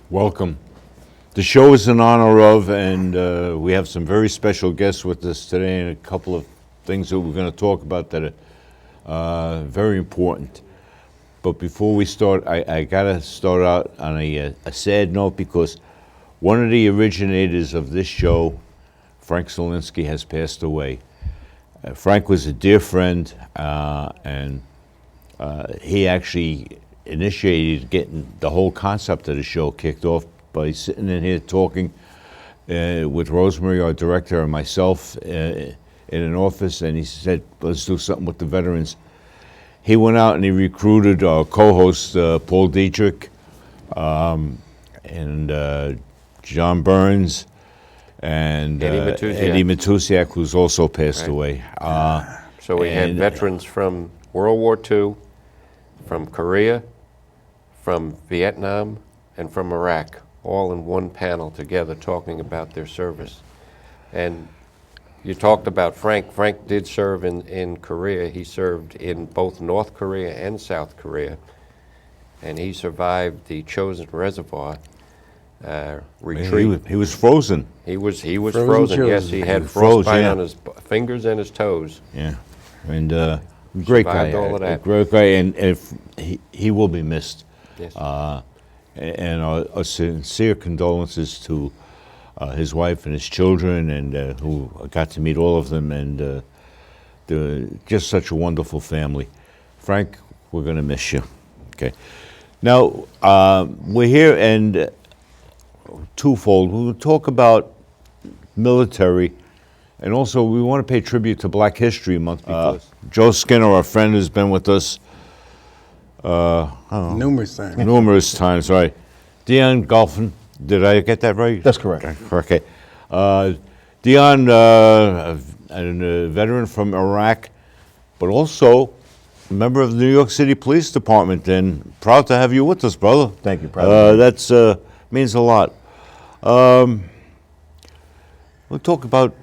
Welcome. The show is in honor of, and we have some very special guests with us today, and a couple of things that we're going to talk about that are very important. But before we start, I got to start out on a sad note, because one of the originators of this show, Frank Zielinski, has passed away. Frank was a dear friend, and he actually initiated getting the whole concept of the show kicked off by sitting in here talking with Rosemary, our director, and myself in an office, and he said, let's do something with the veterans. He went out and he recruited our co-host, Paul Dietrich, and John Burns, and Eddie Matusiak, who's also passed away. So we had veterans from World War II, from Korea, from Vietnam, and from Iraq, all in one panel together talking about their service. And you talked about Frank. Frank did serve in Korea. He served in both North Korea and South Korea, and he survived the Chosin Reservoir retreat. He was frozen. He was frozen. Yes, he had frostbite on his fingers and his toes. Yeah, and great guy. All of that. Great guy, and if he will be missed. Yes. And our sincere condolences to his wife and his children, and who got to meet all of them, and they're just such a wonderful family. Frank, we're going to miss you. Okay. Now, we're here, and twofold. We'll talk about military, and also we want to pay tribute to Black History Month, because Joe Skinner, our friend, who's been with us numerous times, right? Diopn Golfen, did I get that right? That's correct. Okay. Diopn, a veteran from Iraq, but also a member of the New York City Police Department, and proud to have you with us, brother. Thank you. Proud. That's means a lot. We'll talk about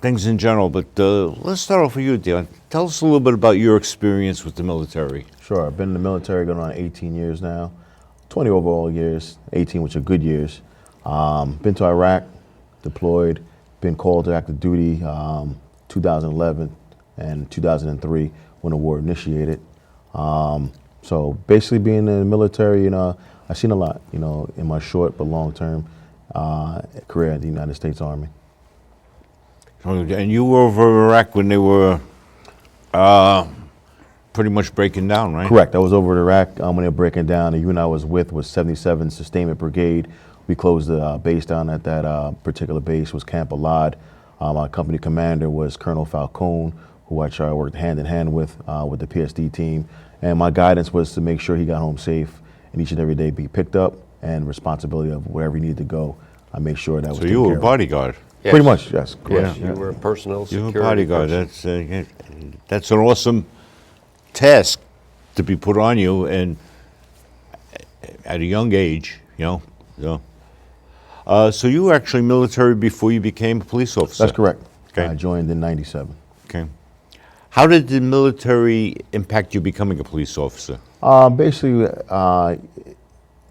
things in general, but let's start off with you, Diopn. Tell us a little bit about your experience with the military. Sure. I've been in the military going on 18 years now, 20 overall years, 18 which are good years. Been to Iraq, deployed, been called to active duty 2011 and 2003 when the war initiated. So basically being in the military, I've seen a lot, in my short but long-term career in the United States Army. And you were over Iraq when they were pretty much breaking down, right? Correct. I was over in Iraq when they were breaking down. The unit I was with was 77 Sustainment Brigade. We closed the base down at that particular base, was Camp Alad. My company commander was Colonel Falcone, who I worked hand in hand with the PSD team. And my guidance was to make sure he got home safe, and each and every day be picked up, and responsibility of wherever he needed to go. I made sure that was taken care of. So you were a bodyguard? Yes. Pretty much, yes. Correct. Yes, you were a personal security. You were a bodyguard. Person. That's an awesome task to be put on you, and at a young age, So you were actually military before you became a police officer? That's correct. Okay. I joined in '97. Okay. How did the military impact you becoming a police officer? Basically,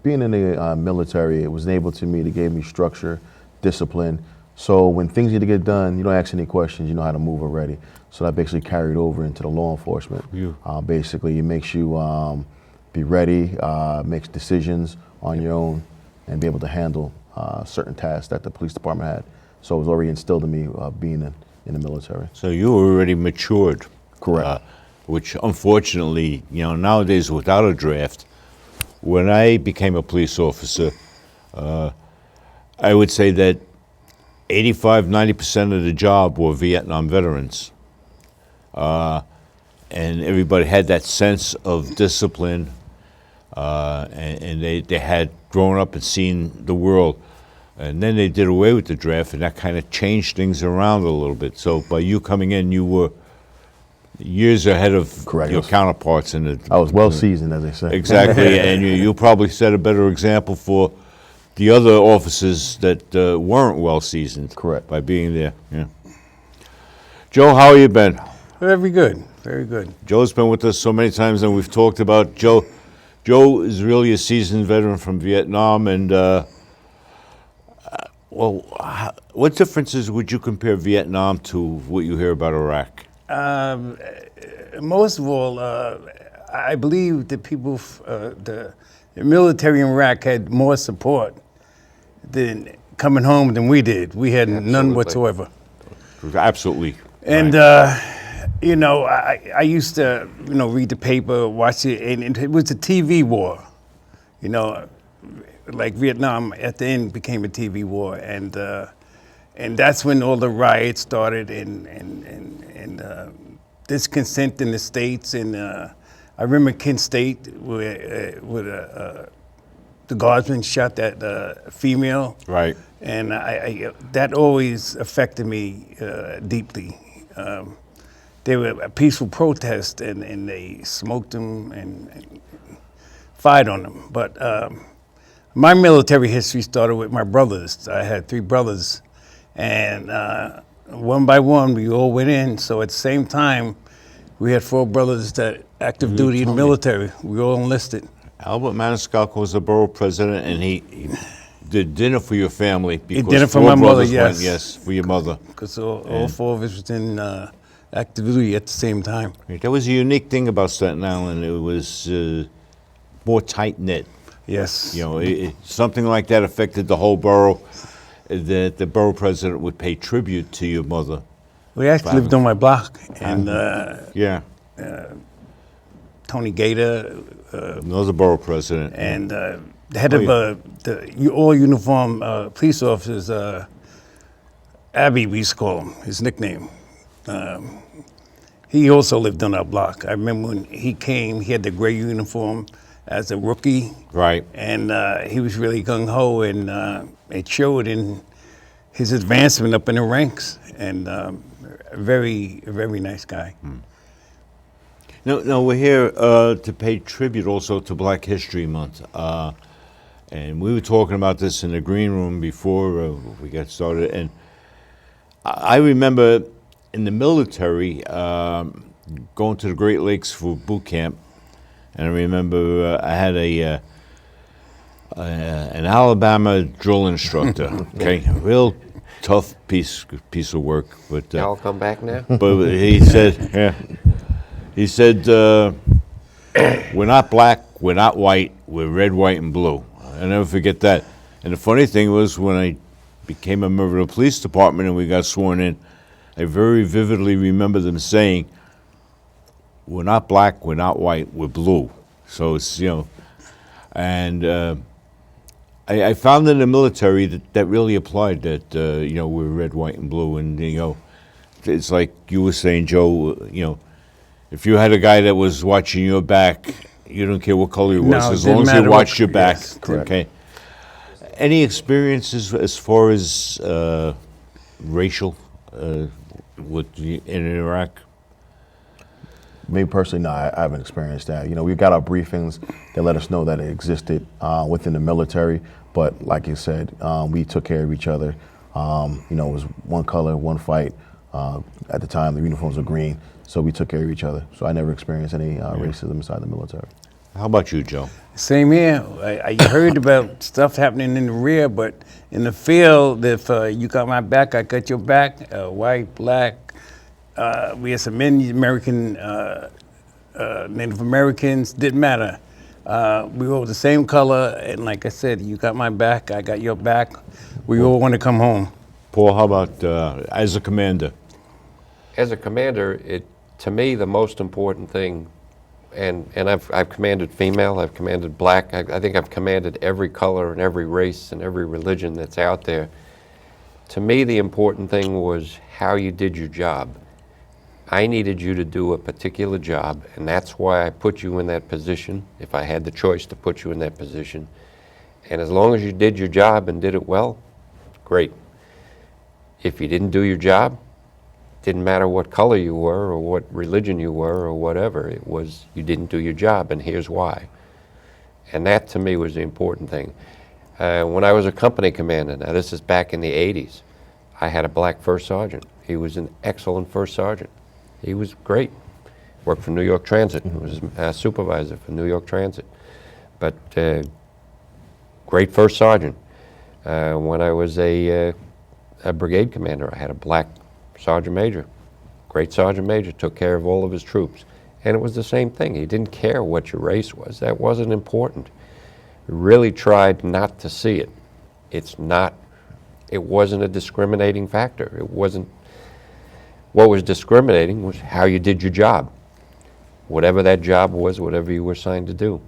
being in the military, it was able to give me structure, discipline. So when things need to get done, you don't ask any questions, you know how to move already. So that basically carried over into the law enforcement. Basically, it makes you be ready, makes decisions on your own, and be able to handle certain tasks that the police department had. So it was already instilled in me being in the military. So you were already matured. Correct. Which unfortunately, nowadays without a draft, when I became a police officer, I would say that 85–90% of the job were Vietnam veterans. And everybody had that sense of discipline, and they had grown up and seen the world. And then they did away with the draft, and that kind of changed things around a little bit. So by you coming in, you were years ahead of your counterparts in the. I was well seasoned, as they say. Exactly, and you probably set a better example for the other officers that weren't well seasoned. Correct. By being there. Yeah. Joe, how you been? Very good, very good. Joe's been with us so many times, and we've talked about Joe. Joe is really a seasoned veteran from Vietnam, and what differences would you compare Vietnam to what you hear about Iraq? Most of all, I believe the people, the military in Iraq had more support than coming home than we did. We had none Absolutely. whatsoever. Absolutely. And right. you know, I used to, you know, read the paper, watch it, and it was a TV war. You know, like Vietnam at the end became a TV war, and that's when all the riots started and discontent in the states. And I remember Kent State where the guardsman shot that female. Right. And I that always affected me deeply. They were a peaceful protest, and they smoked them and fired on them. But my military history started with my brothers. I had 3 brothers, and one by one we all went in. So at the same time, we had 4 brothers that active duty in the military. We all enlisted. Albert Maniscalco was the borough president, and he did dinner for your family. Because dinner for 4 my mother, brothers went, yes. yes, for your mother. Because all 4 of us was in active duty at the same time. That was a unique thing about Staten Island. It was more tight-knit. Yes. You know, something like that affected the whole borough, that the borough president would pay tribute to your mother. We actually lived on my block, and Yeah, Tony Gator another borough president. and the head of the all-uniform police officers, Abby, we used to call him, his nickname. He also lived on our block. I remember when he came, he had the gray uniform as a rookie. Right. And he was really gung-ho, and it showed in his advancement up in the ranks, and a very nice guy. No, we're here to pay tribute also to Black History Month. And we were talking about this in the green room before we got started. And I remember in the military going to the Great Lakes for boot camp. And I remember I had an Alabama drill instructor, okay, real tough piece of work. But Y'all come back now? but he said, we're not black, we're not white, we're red, white, and blue. I'll never forget that. And the funny thing was, when I became a member of the police department and we got sworn in, I very vividly remember them saying, we're not black, we're not white, we're blue. So it's, you know, and I found in the military that really applied, that, you know, we're red, white, and blue. And, you know, it's like you were saying, Joe, you know, if you had a guy that was watching your back, you don't care what color he was, No, it as didn't long as he matter watched what- your back. yes, correct. Okay. Any experiences as far as racial in Iraq? Me personally, no, I haven't experienced that. You know, we got our briefings that let us know that it existed within the military, but like you said, we took care of each other. You know, it was one color, one fight. At the time, the uniforms were green, so we took care of each other. So I never experienced any racism inside the military. How about you, Joe? Same here. I heard about stuff happening in the rear, but in the field, if you got my back, I got your back. White, black. We had some American, Native Americans. Didn't matter. We were the same color, and like I said, you got my back, I got your back. We all want to come home. Paul, how about as a commander? As a commander, to me, the most important thing, and I've commanded female, I've commanded black, I think I've commanded every color and every race and every religion that's out there. To me, the important thing was how you did your job. I needed you to do a particular job, and that's why I put you in that position, if I had the choice to put you in that position. And as long as you did your job and did it well, great. If you didn't do your job, didn't matter what color you were or what religion you were or whatever, it was you didn't do your job, and here's why. And that to me was the important thing. When I was a company commander, now this is back in the 80s, I had a black first sergeant. He was an excellent first sergeant. He was great. Worked for New York Transit, was a supervisor for New York Transit. but great first sergeant. When I was a brigade commander, I had a black sergeant major. Great sergeant major, took care of all of his troops. And it was the same thing. He didn't care what your race was. That wasn't important. He really tried not to see it. It wasn't a discriminating factor. It wasn't, what was discriminating was how you did your job. Whatever that job was, whatever you were assigned to do.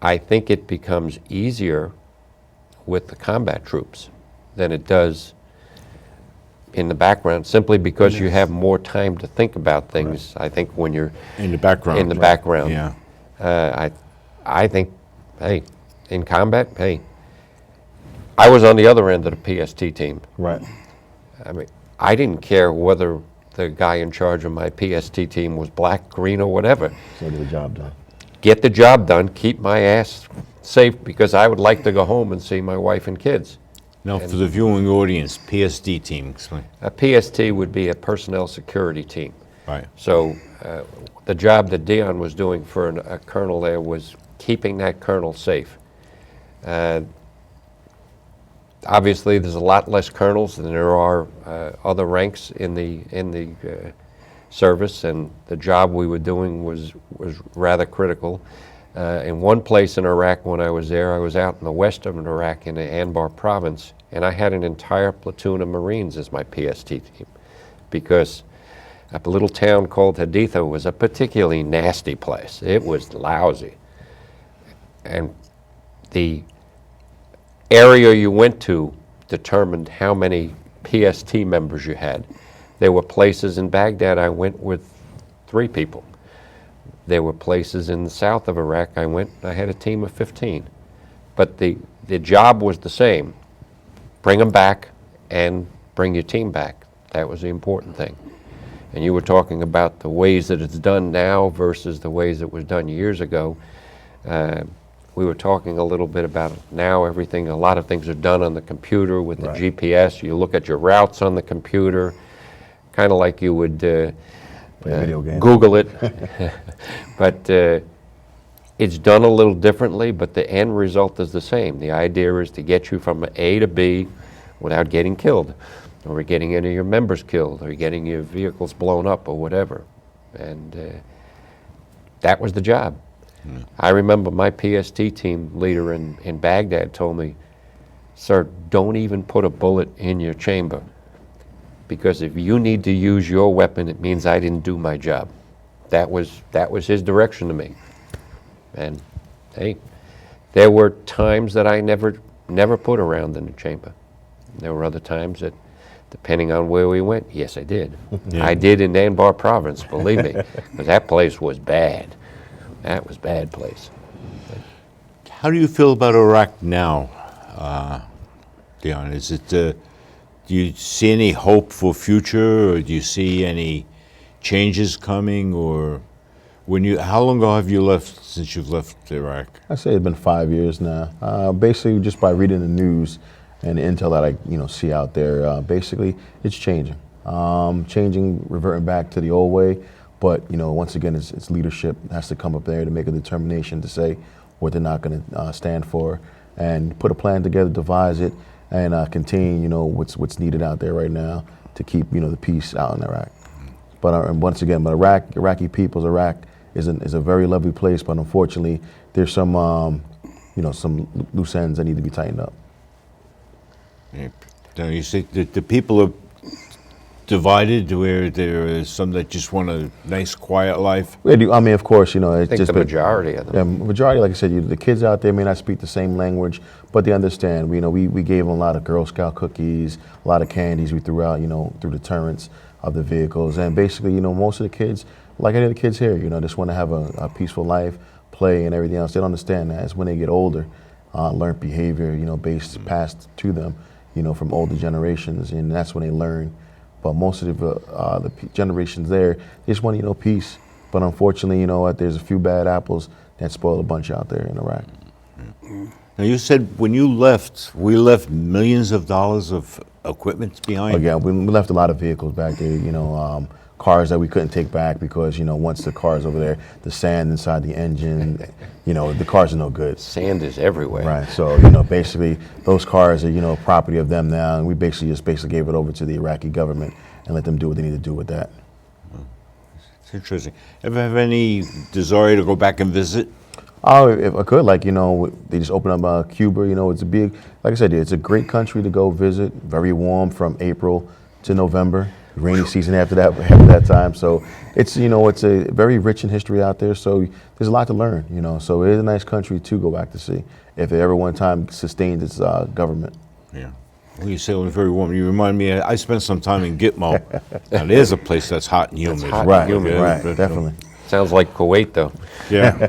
I think it becomes easier with the combat troops than it does in the background, simply because you have more time to think about things. Right. I think when you're in the background. In the background, yeah. I think, hey, in combat, hey, I was on the other end of the PST team. Right. I mean, I didn't care whether the guy in charge of my PST team was black, green, or whatever. So get the job done. Get the job done, keep my ass safe, because I would like to go home and see my wife and kids. Now, for the viewing audience, PSD team, explain. A PST would be a personnel security team. Right. So the job that Dion was doing for a colonel there was keeping that colonel safe. Obviously, there's a lot less colonels than there are other ranks in the service, and the job we were doing was rather critical. In one place in Iraq when I was there, I was out in the west of Iraq in the Anbar province, and I had an entire platoon of Marines as my PST team, because a little town called Haditha was a particularly nasty place. It was lousy. And the area you went to determined how many PST members you had. There were places in Baghdad I went with 3 people. There were places in the south of Iraq I went, I had a team of 15. But the job was the same. Bring them back and bring your team back. That was the important thing. And you were talking about the ways that it's done now versus the ways it was done years ago. We were talking a little bit about now a lot of things are done on the computer with the GPS. You look at your routes on the computer, kind of like you would Google it. But it's done a little differently, but the end result is the same. The idea is to get you from A to B without getting killed, or getting any of your members killed, or getting your vehicles blown up, or whatever. And that was the job. I remember my PST team leader in Baghdad told me, "Sir, don't even put a bullet in your chamber, because if you need to use your weapon, it means I didn't do my job." That was his direction to me. And hey, there were times that I never put a round in the chamber. There were other times that, depending on where we went, yes, I did. Yeah. I did in Anbar province, believe me, because that place was bad. That was a bad place. How do you feel about Iraq now, Dion? Is it? Do you see any hope for future, or do you see any changes coming, or how long ago have you left since you've left Iraq? I say it's been 5 years now. Basically, just by reading the news and the intel that I see out there, basically it's changing, reverting back to the old way. But once again, it's leadership has to come up there to make a determination to say what they're not going to stand for, and put a plan together, devise it, and contain what's needed out there right now to keep the peace out in Iraq. But once again, Iraqi peoples, Iraq is a very lovely place, but unfortunately, there's some some loose ends that need to be tightened up. You see, the people are divided, where there is some that just want a nice, quiet life. They do. I mean, of course, it's I think just the majority of them. Yeah, majority, like I said, the kids out there may not speak the same language, but they understand. We gave them a lot of Girl Scout cookies, a lot of candies we threw out, through the turrets of the vehicles, and basically, most of the kids, like any of the kids here, just want to have a peaceful life, play, and everything else. They don't understand that. It's when they get older, learn behavior, passed to them, from older generations, and that's when they learn. But most of the generations there, they just want peace. But unfortunately, there's a few bad apples that spoil a bunch out there in Iraq. Now, you said when you left, we left millions of dollars of equipment behind. Oh, yeah, we left a lot of vehicles back there. cars that we couldn't take back because, once the car's over there, the sand inside the engine, the cars are no good. Sand is everywhere. Right. So, basically those cars are, property of them now. And we basically gave it over to the Iraqi government and let them do what they need to do with that. It's interesting. Ever have any desire to go back and visit? Oh, if I could, they just opened up Cuba. It's a big, like I said, it's a great country to go visit. Very warm from April to November. Rainy season after that time. So it's it's a very rich in history out there. So there's a lot to learn. So it is a nice country to go back to see if it ever one time sustained its government. Yeah. Well, you say it was very warm. You remind me, I spent some time in Gitmo. Now, there's a place that's hot and humid. hot. Right, humid. right, but, definitely. Sounds like Kuwait, though. Yeah.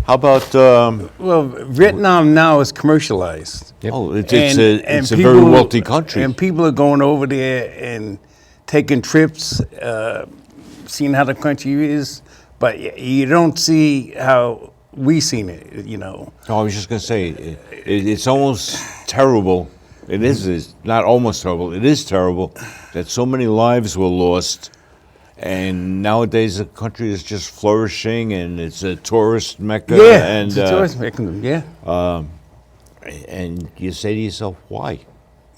How about? Well, Vietnam now is commercialized. Oh, it's a people- very wealthy country. And people are going over there and taking trips, seeing how the country is. But you don't see how we seen it. Oh, I was just gonna say, it's almost terrible. It is. It's not almost terrible. It is terrible that so many lives were lost. And nowadays the country is just flourishing, and it's a tourist mecca. Yeah, and it's a tourist mechanism. Yeah. and you say to yourself, why?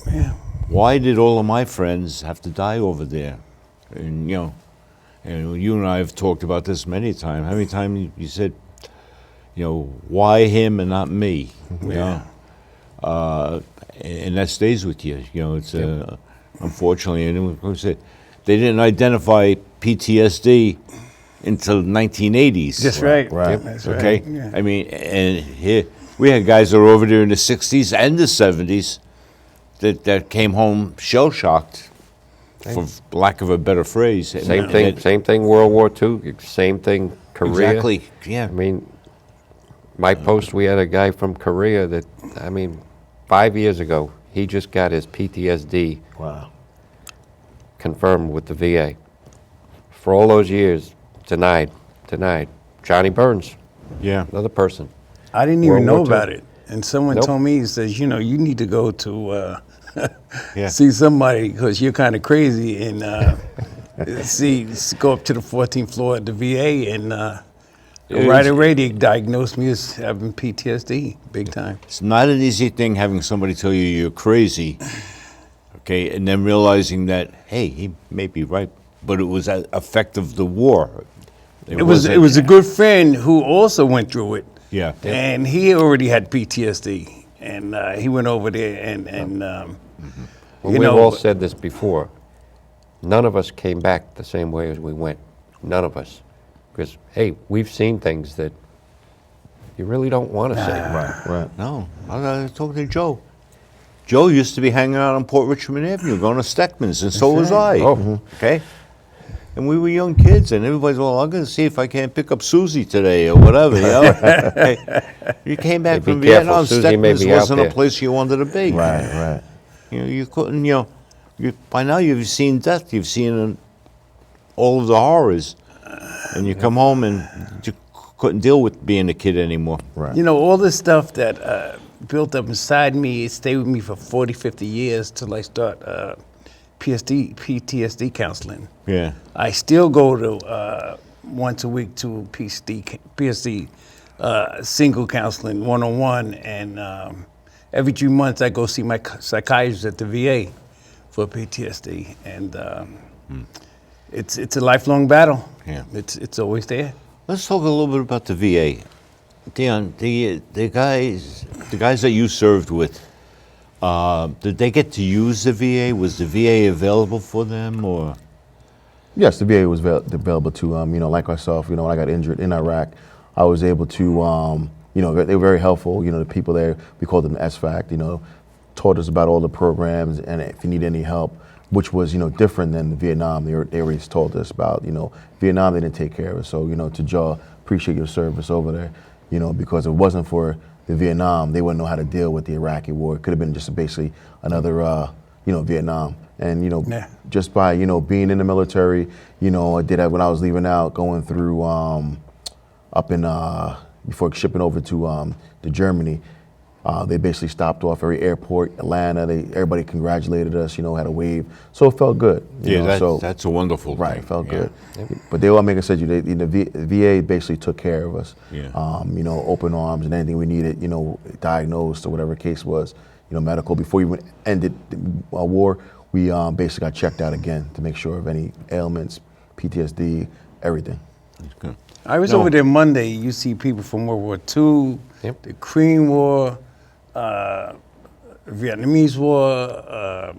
Yeah. Why did all of my friends have to die over there? And and you and I have talked about this many times. How many times you said, why him and not me? And that stays with you. It's unfortunately, and they didn't identify PTSD until 1980s. That's right. Right. That's right. Okay, Yeah. I mean, and here we had guys that were over there in the 60s and the 70s that came home shell shocked, for lack of a better phrase. Same thing. Same thing. World War II. Same thing. Korea. Exactly. Yeah. I mean, my post. We had a guy from Korea that. 5 years ago, he just got his PTSD Wow. confirmed with the VA. For all those years, denied. Johnny Burns, Yeah. another person. I didn't even World know War II. about it. And someone Nope. told me, he says, you need to go to Yeah. see somebody because you're kind of crazy and go up to the 14th floor at the VA and right away they diagnosed me as having PTSD big time. It's not an easy thing having somebody tell you you're crazy, okay, and then realizing that, hey, he may be right, but it was an effect of the war. It was a good friend who also went through it. Yeah. And he already had PTSD, and he went over there and Well, we've all said this before. None of us came back the same way as we went. None of us. Because, hey, we've seen things that you really don't want to see. Right. No, I was talking to Joe. Joe used to be hanging out on Port Richmond Avenue, going to Steckman's, and so was I. Oh. Okay? And we were young kids, and everybody's, well, I'm going to see if I can't pick up Susie today or whatever, Hey, you came back Hey, be from careful, Vietnam, Susie may Steckman's be out wasn't a there. place you wanted to be. Right. You couldn't, by now you've seen death, you've seen all of the horrors, and you come home and you couldn't deal with being a kid anymore. Right. all this stuff that built up inside me, it stayed with me for 40, 50 years till I start PTSD counseling. Yeah. I still go to once a week to PTSD single counseling, one-on-one, and every 3 months I go see my psychiatrist at the VA for PTSD, and it's a lifelong battle. Yeah. It's always there. Let's talk a little bit about the VA. Dion, the guys that you served with, did they get to use the VA? Was the VA available for them, or? Yes, the VA was available to, like myself, when I got injured in Iraq, I was able to, they were very helpful. The people there, we called them SFAC, taught us about all the programs and if you need any help, which was, different than Vietnam. They already told us about, Vietnam, they didn't take care of us. So, to Joe, appreciate your service over there, because if it wasn't for the Vietnam, they wouldn't know how to deal with the Iraqi war. It could have been just basically another, Vietnam. And, Yeah. just by, being in the military, I did that when I was leaving out, going through up in, before shipping over to Germany, They basically stopped off every airport, Atlanta. Everybody congratulated us, had a wave. So it felt good. That's a wonderful right, thing. it felt Yeah. good. But they all make us said the VA basically took care of us. Yeah. Open arms and anything we needed, diagnosed or whatever the case was, medical. Before we ended the war, we basically got checked out again to make sure of any ailments, PTSD, everything. Good. I was No. over there Monday. You see people from World War II, Yep. the Korean War, Vietnamese War,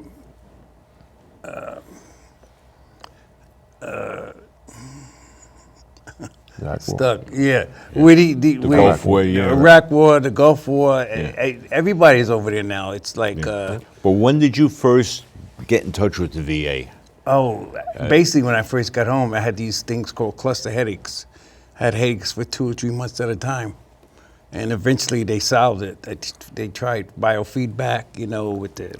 stuck. Yeah, with the Gulf War, yeah. Iraq War, the Gulf War. Everybody's over there now. It's like, But when did you first get in touch with the VA? basically when I first got home, I had these things called cluster headaches. I had headaches for 2 or 3 months at a time. And eventually they solved it. They tried biofeedback, with the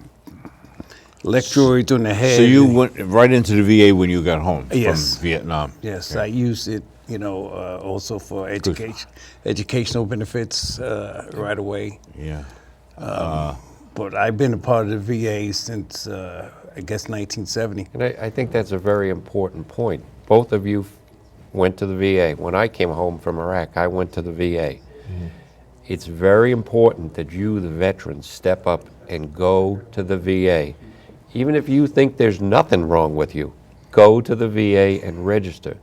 electrodes on the head. So you went right into the VA when you got home Yes. from Vietnam? Yes, I used it, also for educational benefits right away. Yeah. But I've been a part of the VA since, I guess, 1970. And I think that's a very important point. Both of you went to the VA. When I came home from Iraq, I went to the VA. It's very important that you, the veterans, step up and go to the VA. Even if you think there's nothing wrong with you, go to the VA and register.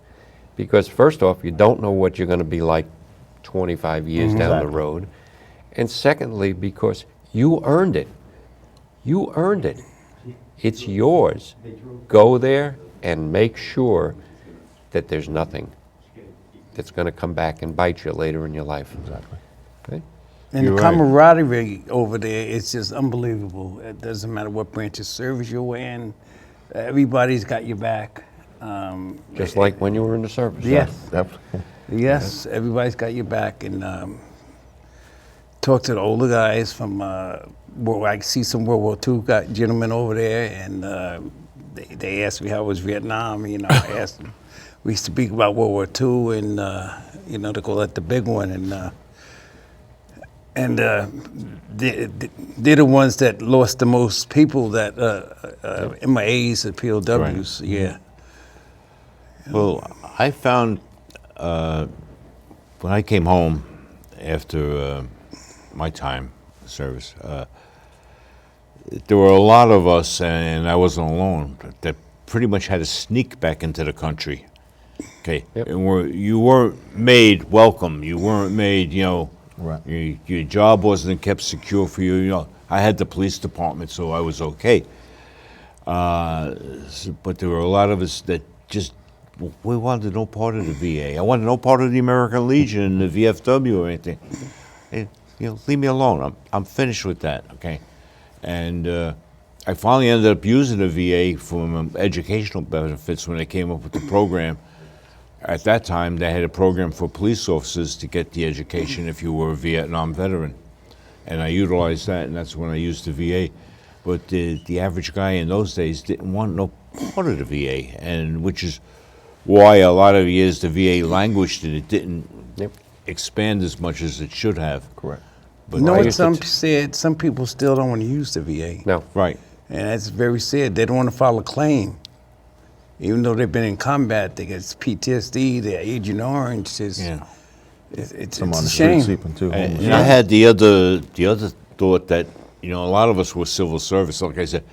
Because first off, you don't know what you're going to be like 25 years down the road. And secondly, because you earned it. You earned it. It's yours. Go there and make sure that there's nothing that's going to come back and bite you later in your life. Exactly. Okay? And You're the right. camaraderie over there, it's just unbelievable. It doesn't matter what branch of service you're in. Everybody's got your back. Just like when you were in the service. Yes. Definitely. Yes, everybody's got your back. And talk to the older guys from, I see some World War II gentlemen over there, and they asked me how was Vietnam. I asked them. We speak about World War II, and they call that the big one, and they're the ones that lost the most people that MIAs and POWs. Right. Yeah. Well, I found when I came home after my time service, there were a lot of us, and I wasn't alone, that pretty much had to sneak back into the country. Okay, Yep. and you weren't made welcome. You weren't made, Right. your job wasn't kept secure for you. I had the police department, so I was okay. But there were a lot of us that just, we wanted no part of the VA. I wanted no part of the American Legion, the VFW, or anything. Hey, leave me alone. I'm finished with that. Okay, and I finally ended up using the VA for educational benefits when they came up with the program. At that time, they had a program for police officers to get the education if you were a Vietnam veteran. And I utilized that, and that's when I used the VA. But the average guy in those days didn't want no part of the VA, and which is why a lot of years the VA languished and it didn't expand as much as it should have. Correct. But You know I what used to some said? Some people still don't want to use the VA. No. Right. And that's very sad. They don't want to file a claim. Even though they've been in combat, they get PTSD, they're Agent Orange. Yeah. It's Some on a the street shame. sleeping too. And, homeless. and I had the other thought that a lot of us were civil service. Like I said,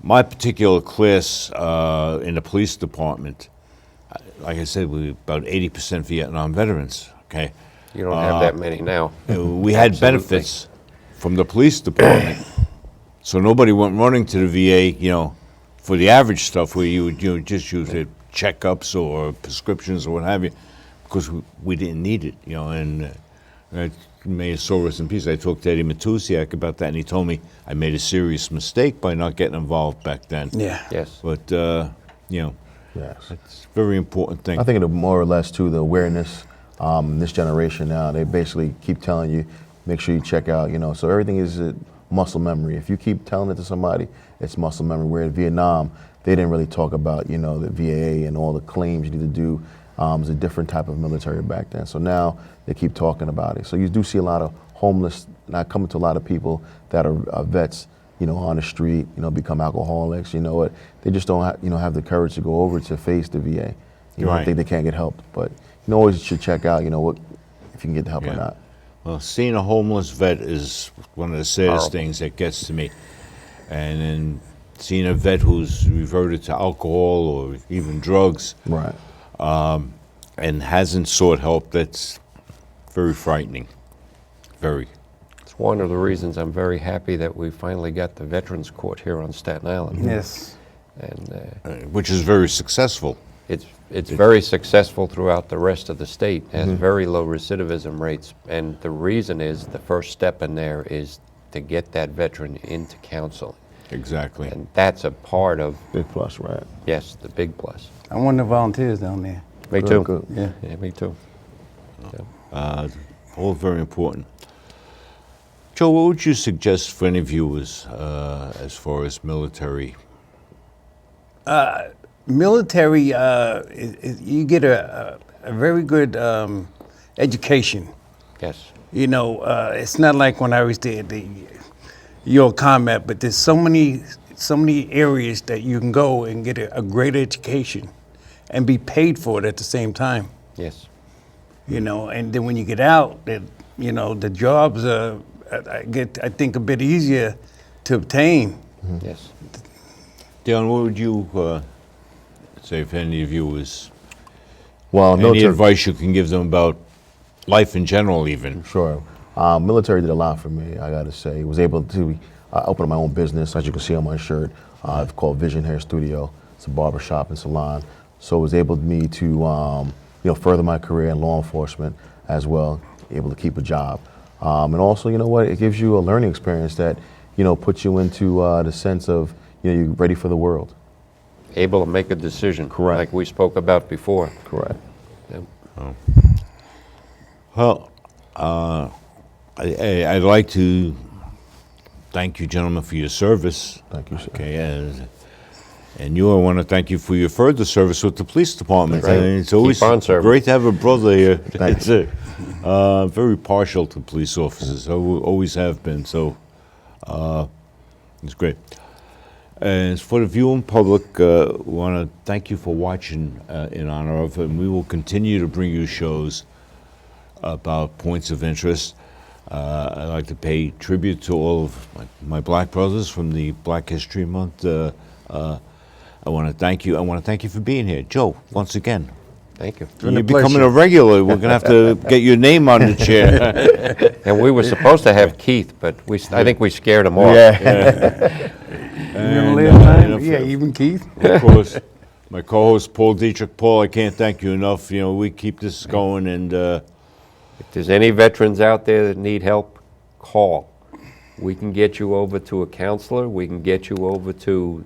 my particular class in the police department, like I said, we were about 80% Vietnam veterans. Okay, You don't have that many now. we had Absolutely. benefits from the police department, so nobody went running to the VA. For the average stuff where you would just use it, checkups or prescriptions or what have you, because we didn't need it. And may his soul rest in peace. I talked to Eddie Matusiak about that, and he told me I made a serious mistake by not getting involved back then. Yeah. Yes. But Yes. it's a very important thing. I think it more or less too the awareness. This generation now, they basically keep telling you, make sure you check out. So everything is muscle memory. If you keep telling it to somebody, it's muscle memory. Where in Vietnam, they didn't really talk about the VA and all the claims you need to do. It was a different type of military back then. So now they keep talking about it. So you do see a lot of homeless, not coming to a lot of people that are vets, on the street, become alcoholics. You know what? They just don't, have the courage to go over to face the VA. Right. I think they can't get help, but always should check out, what if you can get the help Yeah. or not. Well, seeing a homeless vet is one of the saddest Horrible. things that gets to me. And then seeing a vet who's reverted to alcohol or even drugs Right. and hasn't sought help, that's very frightening. Very. It's one of the reasons I'm very happy that we finally got the Veterans Court here on Staten Island. Yes. And Which is very successful. it's very successful throughout the rest of the state. It has very low recidivism rates. And the reason is, the first step in there is to get that veteran into counseling. Exactly. And that's a part of, Big plus, right? yes, the big plus. I'm one of the volunteers down there. Me Good, too. good. Yeah. Yeah, me too. All very important. Joe, what would you suggest for any viewers as far as military? Military, you get a very good education. Yes. It's not like when I was there, your combat, but there's so many areas that you can go and get a great education and be paid for it at the same time. Yes. And then when you get out, the jobs are, I think, a bit easier to obtain. Yes. Dion, what would you say if any of you was Well, any military. advice you can give them about life in general, even? Sure. Military did a lot for me, I got to say. Was able to open up my own business, as you can see on my shirt. It's called Vision Hair Studio. It's a barber shop and salon. So it was able me to, further my career in law enforcement as well, able to keep a job. And also, it gives you a learning experience that, puts you into the sense of, you're ready for the world. Able to make a decision. Correct. Like we spoke about before. Correct. Yeah. Well, I'd like to thank you, gentlemen, for your service. Thank you, sir. Okay, and I want to thank you for your further service with the police department. Right. And it's always Keep on serving. great to have a brother here. Thank It's very partial to police officers. Always have been. So it's great. And for the viewing public, we want to thank you for watching in honor of, and we will continue to bring you shows about points of interest. I'd like to pay tribute to all of my black brothers from the Black History Month. I want to thank you. I want to thank you for being here. Joe, once again. Thank you. been You're a becoming pleasure. a regular. We're going to have to get your name on the chair. And we were supposed to have Keith, but I think we scared him off. Remember And, last time? if- Yeah, even Keith. Of course, my co-host Paul Dietrich. Paul, I can't thank you enough. We keep this going, and If there's any veterans out there that need help, call. We can get you over to a counselor. We can get you over to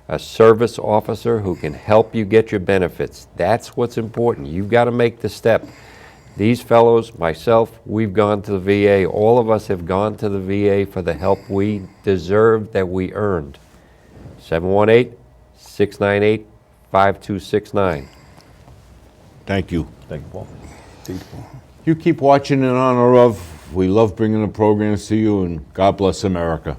a service officer who can help you get your benefits. That's what's important. You've got to make the step. These fellows, myself, we've gone to the VA. All of us have gone to the VA for the help we deserved, that we earned. 718-698-5269. thank you. Thank you, Paul. You keep watching in honor of. We love bringing the programs to you, and God bless America.